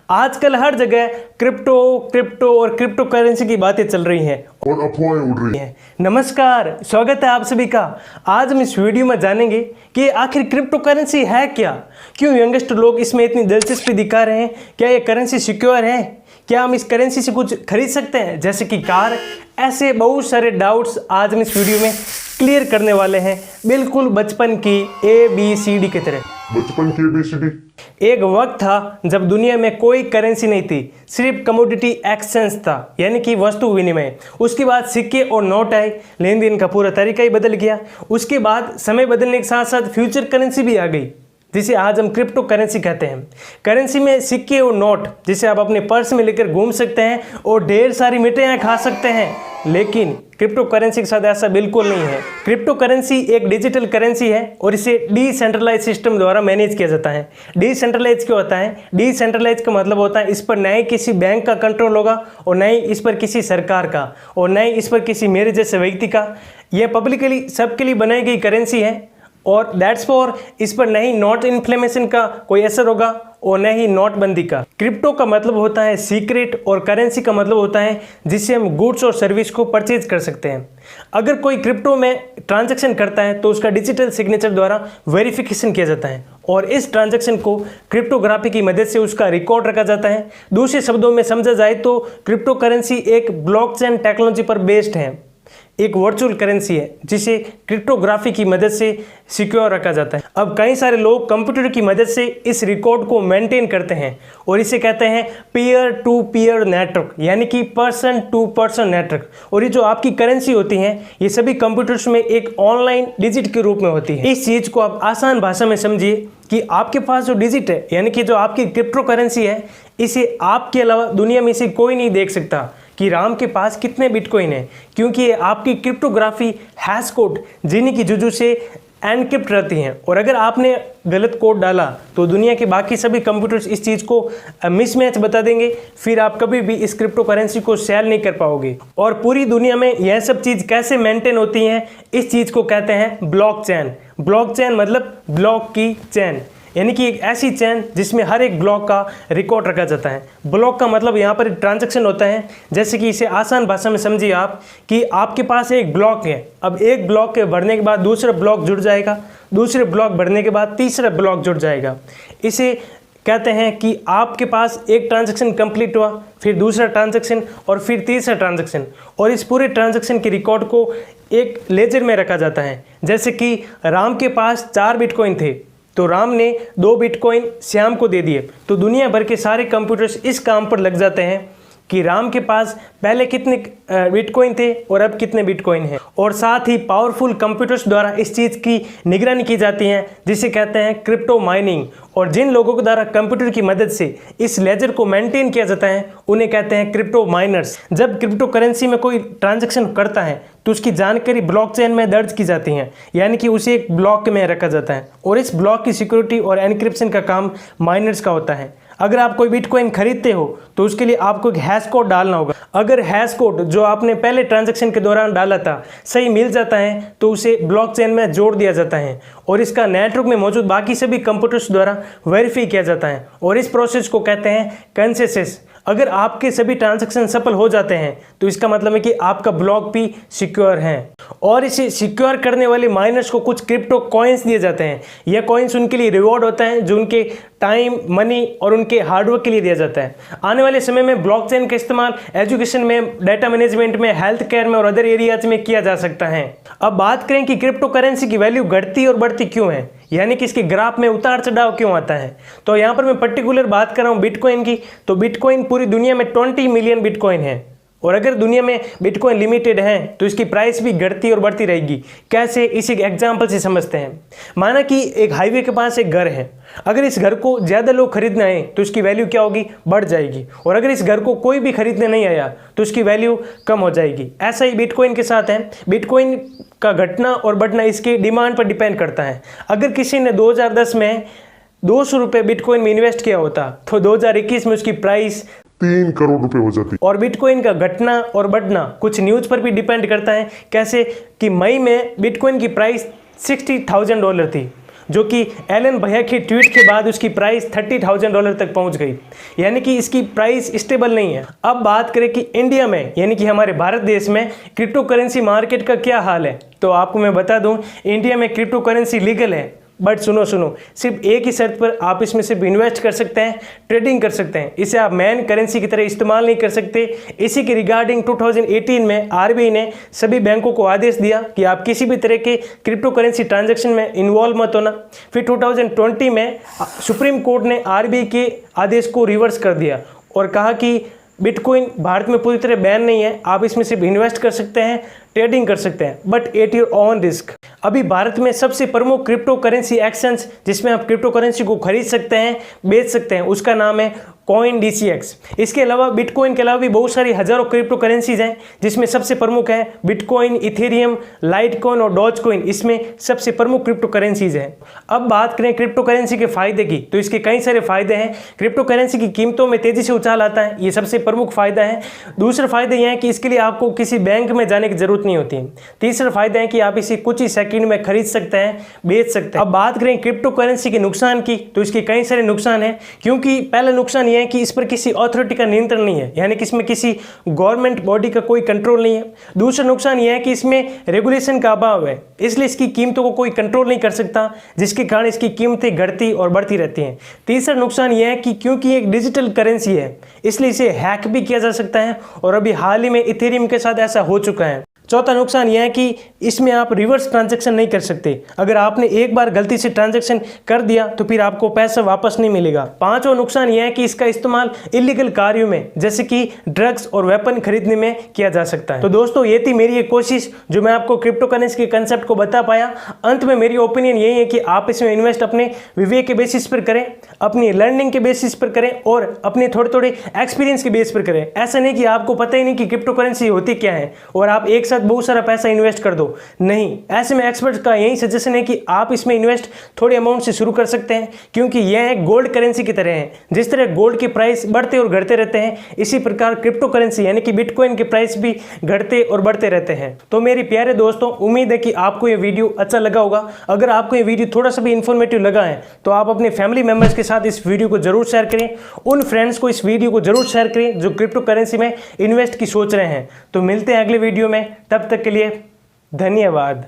आजकल हर जगह crypto crypto और क्रिप्टो करेंसी की बातें चल रही हैं और अफवाहें उड़ रही हैं। नमस्कार, स्वागत है आप सभी का। आज हम इस वीडियो में जानेंगे कि आखिर क्रिप्टो करेंसी है क्या, क्यों यंगस्टर लोग इसमें इतनी दिलचस्पी दिखा रहे हैं, क्या ये करेंसी सिक्योर है, क्या हम इस करेंसी से कुछ खरीद सकते हैं जैसे कि कार। ऐसे बहुत सारे डाउट्स आज हम इस वीडियो में क्लियर करने वाले हैं, बिल्कुल बचपन की ABCD की तरह। बचपन की ABCD। एक वक्त था जब दुनिया में कोई करेंसी नहीं थी, सिर्फ कमोडिटी एक्सचेंज था, यानी कि वस्तु विनिमय। उसके बाद सिक्के और नोट आए, लेन देन का पूरा तरीका ही बदल गया। उसके बाद समय बदलने के साथ साथ फ्यूचर करेंसी भी आ गई, जिसे आज हम क्रिप्टो करेंसी कहते हैं। करेंसी में सिक्के और नोट जिसे आप अपने पर्स में लेकर घूम सकते हैं और ढेर सारी मिठाइयाँ खा सकते हैं, लेकिन क्रिप्टो करेंसी के साथ ऐसा बिल्कुल नहीं है। क्रिप्टो करेंसी एक डिजिटल करेंसी है और इसे डिसेंट्रलाइज सिस्टम द्वारा मैनेज किया जाता है। डिसेंट्रलाइज क्या होता है? डिसेंट्रलाइज का मतलब होता है इस पर न ही किसी बैंक का कंट्रोल होगा और न ही इस पर किसी सरकार का और न ही इस पर किसी मेरे जैसे व्यक्ति का। यह पब्लिकली सबके लिए बनाई गई करेंसी है और दैट्स फॉर इस पर न ही नोट इन्फ्लेमेशन का कोई असर होगा और न ही नोटबंदी का। क्रिप्टो का मतलब होता है सीक्रेट और करेंसी का मतलब होता है जिससे हम गुड्स और सर्विस को परचेज कर सकते हैं। अगर कोई क्रिप्टो में ट्रांजैक्शन करता है तो उसका डिजिटल सिग्नेचर द्वारा वेरिफिकेशन किया जाता है और इस ट्रांजैक्शन को क्रिप्टोग्राफी की मदद से उसका रिकॉर्ड रखा जाता है। दूसरे शब्दों में समझा जाए तो क्रिप्टो करेंसी एक ब्लॉकचेन टेक्नोलॉजी पर बेस्ड है, एक वर्चुअल करेंसी है जिसे क्रिप्टोग्राफी की मदद से सिक्योर रखा जाता है। अब कई सारे लोग कंप्यूटर की मदद से इस रिकॉर्ड को मेंटेन करते हैं और इसे कहते हैं पीयर टू पीयर नेटवर्क, यानी कि पर्सन टू पर्सन नेटवर्क। और ये जो आपकी करेंसी होती हैं ये सभी कंप्यूटर्स में एक ऑनलाइन डिजिट के रूप में होती है। इस चीज़ को आप आसान भाषा में समझिए कि आपके पास जो डिजिट है, यानी कि जो आपकी क्रिप्टो करेंसी है, इसे आपके अलावा दुनिया में से कोई नहीं देख सकता कि राम के पास कितने बिटकॉइन है, क्योंकि ये आपकी क्रिप्टोग्राफी हैश कोड जिन्हीं की जुजू से एनक्रिप्ट रहती हैं। और अगर आपने गलत कोड डाला तो दुनिया के बाकी सभी कंप्यूटर्स इस चीज़ को मिसमैच बता देंगे, फिर आप कभी भी इस क्रिप्टो करेंसी को सेल नहीं कर पाओगे। और पूरी दुनिया में यह सब चीज़ कैसे मेंटेन होती हैं, इस चीज़ को कहते हैं ब्लॉकचेन। ब्लॉकचेन मतलब ब्लॉक की चैन, यानी कि एक ऐसी चैन जिसमें हर एक ब्लॉक का रिकॉर्ड रखा जाता है। ब्लॉक का मतलब यहाँ पर ट्रांजैक्शन होता है, जैसे कि इसे आसान भाषा में समझिए आप कि आपके पास एक ब्लॉक है। अब एक ब्लॉक के बढ़ने के बाद दूसरा ब्लॉक जुड़ जाएगा, दूसरे ब्लॉक बढ़ने के बाद तीसरा ब्लॉक जुड़ जाएगा। इसे कहते हैं कि आपके पास एक ट्रांजैक्शन कंप्लीट हुआ, फिर दूसरा ट्रांजैक्शन और फिर तीसरा ट्रांजैक्शन, और इस पूरे ट्रांजैक्शन के रिकॉर्ड को एक लेजर में रखा जाता है। जैसे कि राम के पास 4 बिटकॉइन थे तो राम ने 2 बिटकॉइन श्याम को दे दिए, तो दुनिया भर के सारे कंप्यूटर्स इस काम पर लग जाते हैं कि राम के पास पहले कितने बिटकॉइन थे और अब कितने बिटकॉइन हैं। और साथ ही पावरफुल कंप्यूटर्स द्वारा इस चीज़ की निगरानी की जाती है जिसे कहते हैं क्रिप्टो माइनिंग। और जिन लोगों के द्वारा कंप्यूटर की मदद से इस लेजर को मेंटेन किया जाता है उन्हें कहते हैं क्रिप्टो माइनर्स। जब क्रिप्टो करेंसी में कोई ट्रांजैक्शन करता है तो उसकी जानकारी ब्लॉकचेन में दर्ज की जाती है, यानी कि उसे एक ब्लॉक में रखा जाता है और इस ब्लॉक की सिक्योरिटी और एनक्रिप्शन का काम माइनर्स का होता है। अगर आप कोई बिटकॉइन खरीदते हो तो उसके लिए आपको एक हैश कोड डालना होगा। अगर हैश कोड जो आपने पहले ट्रांजैक्शन के दौरान डाला था सही मिल जाता है तो उसे ब्लॉकचेन में जोड़ दिया जाता है और इसका नेटवर्क में मौजूद बाकी सभी कंप्यूटर्स द्वारा वेरीफाई किया जाता है और इस प्रोसेस को कहते हैं कंसेंसस। अगर आपके सभी ट्रांजैक्शन सफल हो जाते हैं तो इसका मतलब है कि आपका ब्लॉक भी सिक्योर है। और इसे सिक्योर करने वाले माइनर्स को कुछ क्रिप्टो कॉइन्स दिए जाते हैं। यह कॉइन्स उनके लिए रिवॉर्ड होता है जो उनके टाइम, मनी और उनके हार्डवर्क के लिए दिया जाता है। आने वाले समय में ब्लॉकचेन का इस्तेमाल एजुकेशन में, डाटा मैनेजमेंट में, हेल्थ केयर में और अदर एरियाज में किया जा सकता है। अब बात करें कि क्रिप्टो करेंसी की वैल्यू घटती और बढ़ती क्यों है, यानी कि इसके ग्राफ में उतार चढ़ाव क्यों आता है। तो यहाँ पर मैं पर्टिकुलर बात कर रहा हूँ बिटकॉइन की। तो बिटकॉइन पूरी दुनिया में 20 मिलियन बिटकॉइन है और अगर दुनिया में बिटकॉइन लिमिटेड है तो इसकी प्राइस भी घटती और बढ़ती रहेगी। कैसे, इसी एग्जांपल से समझते हैं। माना कि एक हाईवे के पास एक घर है, अगर इस घर को ज़्यादा लोग खरीदने आए तो इसकी वैल्यू क्या होगी, बढ़ जाएगी, और अगर इस घर को कोई भी खरीदने नहीं आया तो इसकी वैल्यू कम हो जाएगी। ऐसा ही बिटकॉइन के साथ है। बिटकॉइन का घटना और बढ़ना इसकी डिमांड पर डिपेंड करता है। अगर किसी ने 2010 में 200 रुपये बिटकॉइन में इन्वेस्ट किया होता तो 2021 में उसकी प्राइस 3 करोड़ रुपए हो जाती। और बिटकॉइन का घटना और बढ़ना कुछ न्यूज़ पर भी डिपेंड करता है। कैसे कि मई में बिटकॉइन की प्राइस $60,000 थी, जो कि एलन भैया के ट्वीट के बाद उसकी प्राइस $30,000 तक पहुंच गई, यानी कि इसकी प्राइस स्टेबल नहीं है। अब बात करें कि इंडिया में यानी कि हमारे भारत देश में क्रिप्टो करेंसी मार्केट का क्या हाल है, तो आपको मैं बता दूं इंडिया में क्रिप्टो करेंसी लीगल है, बट सुनो सिर्फ एक ही शर्त पर आप इसमें सिर्फ इन्वेस्ट कर सकते हैं, ट्रेडिंग कर सकते हैं, इसे आप मेन करेंसी की तरह इस्तेमाल नहीं कर सकते। इसी के रिगार्डिंग 2018 में आरबीआई ने सभी बैंकों को आदेश दिया कि आप किसी भी तरह के क्रिप्टो करेंसी ट्रांजैक्शन में इन्वॉल्व मत होना। फिर 2020 में सुप्रीम कोर्ट ने आरबीआई के आदेश को रिवर्स कर दिया और कहा कि बिटकॉइन भारत में पूरी तरह बैन नहीं है, आप इसमें सिर्फ इन्वेस्ट कर सकते हैं, ट्रेडिंग कर सकते हैं, but at your own risk. अभी भारत में सबसे प्रमुख क्रिप्टो करेंसी एक्सचेंज जिसमें आप क्रिप्टो करेंसी को खरीद सकते हैं, बेच सकते हैं, उसका नाम है CoinDCX। इसके अलावा बिटकॉइन के अलावा भी बहुत सारी हजारों क्रिप्टो करेंसीज हैं, जिसमें सबसे प्रमुख है बिटकॉइन, इथेरियम, लाइटकॉइन और डॉजकॉइन, इसमें सबसे प्रमुख क्रिप्टो करेंसीज हैं। अब बात करें क्रिप्टो करेंसी के फायदे की, तो इसके कई सारे फायदे हैं। क्रिप्टो करेंसी की कीमतों में तेजी से उछाल आता है, ये सबसे प्रमुख फायदा है। दूसरा फायदा यह है कि इसके लिए आपको किसी बैंक में जाने की जरूरत नहीं होती है। तीसरा फायदा है कि आप इसे कुछ ही सेकंड में खरीद सकते हैं, बेच सकते हैं। अब बात करें क्रिप्टो करेंसी के नुकसान की, तो इसके कई सारे नुकसान हैं, क्योंकि पहला नुकसान यह है कि इस पर किसी अथॉरिटी का नियंत्रण नहीं है, यानी कि इसमें किसी गवर्नमेंट बॉडी का कोई कंट्रोल नहीं है। दूसरा नुकसान यह है कि इसमें रेगुलेशन का अभाव है, इसलिए इसकी कीमतों को कोई कंट्रोल नहीं कर सकता, जिसके कारण इसकी कीमतें घटती और बढ़ती रहती हैं। तीसरा नुकसान यह है कि क्योंकि एक डिजिटल करेंसी है, इसलिए इसे हैक भी किया जा सकता है, और अभी हाल ही में इथेरियम के साथ ऐसा हो चुका है। चौथा नुकसान यह है कि इसमें आप रिवर्स ट्रांजैक्शन नहीं कर सकते। अगर आपने एक बार गलती से ट्रांजैक्शन कर दिया तो फिर आपको पैसा वापस नहीं मिलेगा। पांचवा नुकसान यह है कि इसका इस्तेमाल इलीगल कार्यों में जैसे कि ड्रग्स और वेपन खरीदने में किया जा सकता है। तो दोस्तों ये थी मेरी एक कोशिश जो मैं आपको क्रिप्टो करेंसी के कंसेप्ट को बता पाया। अंत में मेरी ओपिनियन यही है कि आप इसमें इन्वेस्ट अपने विवेक के बेसिस पर करें, अपनी लर्निंग के बेसिस पर करें और अपने थोड़े थोड़े एक्सपीरियंस के बेस पर करें। ऐसा नहीं कि आपको पता ही नहीं कि क्रिप्टो करेंसी होती क्या है और आप एक बहुत सारा पैसा इन्वेस्ट कर दो, नहीं। ऐसे में एक्सपर्ट्स का यही सजेशन है कि आप इसमें इन्वेस्ट थोड़े अमाउंट से शुरू कर सकते हैं, क्योंकि यह एक गोल्ड करेंसी की तरह है। जिस तरह गोल्ड की प्राइस बढ़ते और घटते रहते हैं, इसी प्रकार क्रिप्टो करेंसी यानी कि बिटकॉइन के प्राइस भी घटते और बढ़ते रहते हैं। तो मेरे प्यारे दोस्तों, उम्मीद है कि आपको ये वीडियो अच्छा लगा होगा। अगर आपको ये वीडियो थोड़ा सा भी इंफॉर्मेटिव लगा है तो आप अपने फैमिली मेंबर्स के साथ इस वीडियो को जरूर शेयर करें। उन फ्रेंड्स को इस वीडियो को जरूर शेयर करें जो क्रिप्टो करेंसी में इन्वेस्ट की सोच रहे हैं। तो मिलते हैं अगले वीडियो में, तब तक के लिए धन्यवाद।